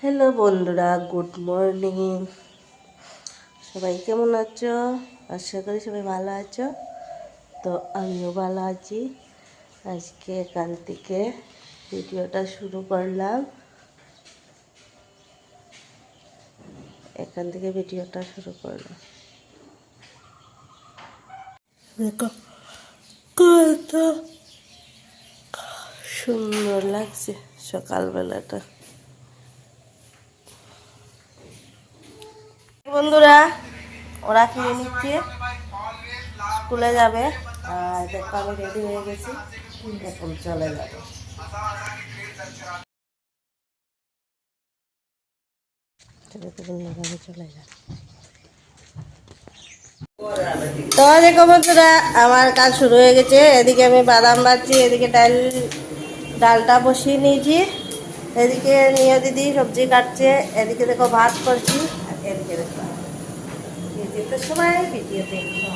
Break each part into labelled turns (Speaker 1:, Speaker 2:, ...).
Speaker 1: Hello বন্ধুরা, good morning. সবাই কেমন আছো? আশা করি সবাই ভালো আছো। তো আমিও ভালো আছি। আজকে এখান থেকে ভিডিওটা শুরু করলাম। দেখো কত সুন্দর লাগছে সকালবেলাটা। বন্ধুরা, ওরা খেয়ে নিচ্ছে, স্কুলে যাবে। আর দেখো আমি রেডি হয়ে গেছি, এখন চলে যাবে। তো দেখো বন্ধুরা, আমার কাজ শুরু হয়ে গেছে। এদিকে আমি বাদাম বাড়ছি, এদিকে ডালটা বসিয়ে নিয়েছি, এদিকে নিয়ে দিদি সবজি কাটছে, এদিকে দেখো ভাত করছি, আর এদিকে দেখো ভিডিওতে সবাই ভিডিও দেখছো।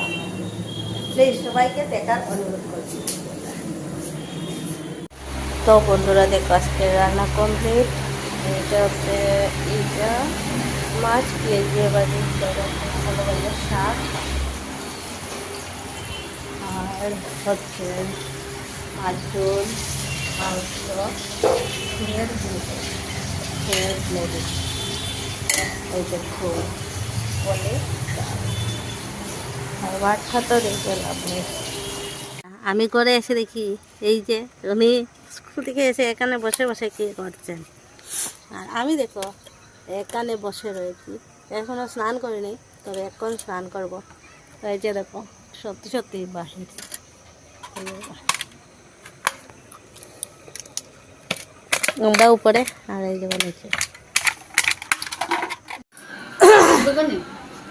Speaker 1: প্লিজ সবাইকে দেখার অনুরোধ করছি। তো বন্ধুরা দেখো, আজকে রান্না কমপ্লিট। এটা হচ্ছে মাছ পেঁয়াজে বাজি, ভালো ভালো শাক, আর হচ্ছে মাছ ঝোল, মাংস, এই যে ফুল বলে। আর ভাতটা তো রেখে লাভ নেই। আমি করে এসে দেখি এই যে উনি স্কুল থেকে এসে এখানে বসে বসে কী করছেন, আর আমি দেখো এখানে বসে রয়েছি। এখনও স্নান করিনি, তবে এখন স্নান করবো। এই যে দেখো সত্যি সত্যি বাহির আমরা উপরে, আর এই যে নিচে।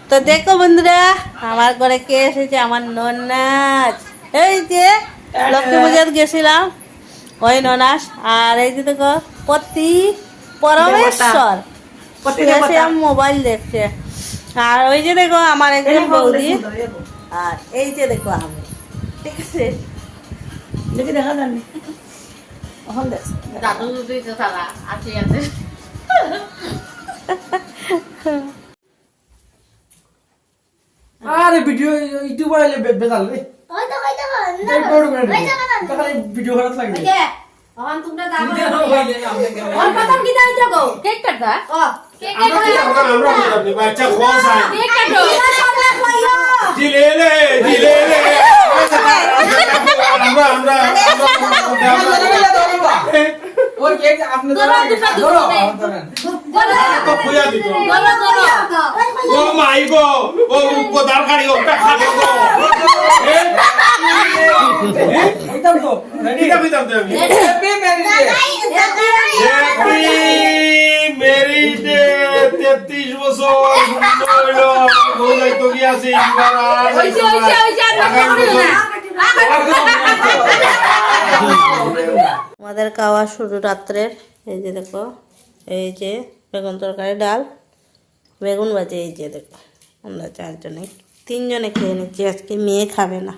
Speaker 1: তো দেখো বন্ধুরা, আমার ঘরে কে এসেছে, আমার ননাস। এই যে লক্ষ্মী পূজার গেছিলাম, ওই ননাস। আর এই যে দেখো পরমেশ্বর মোবাইল দেখছে। আর ওই যে দেখো আমার একজন বৌদি, আর এই যে দেখো আমি। ঠিক আছে, দেখি দেখা যায়নি এখন দেখছি।
Speaker 2: আরে ভিডিও ইউটিউবার আইলে বেজাল রে ভিডিও খারাপ লাগে
Speaker 3: এখন তোমরা দাও এখন প্রথম কি দাও গো কেক কাটবা কেক
Speaker 2: আমরা আপনি বাচ্চা খোঁজ আই
Speaker 3: কেক কাটো
Speaker 2: জিলেলে আমরা ওর কেক আপনি ধরো তো খুয়া দিত ও মাই গো ও কোদার গাড়ি ওটা খাবে গো একদম তো রেডি হবে দাও তুমি হ্যাপি ম্যারিড 33 বছর হলো বউলাই তো কি আছে এবার
Speaker 1: আমাদের খাওয়া শুরু রাত্রের। এই যে দেখো, এই যে বেগুন তরকারি, ডাল, বেগুন ভাজি। এই যে দেখো আমরা 4 জনে 3 জনে খেয়ে নিচ্ছি, আজকে মেয়ে খাবে না।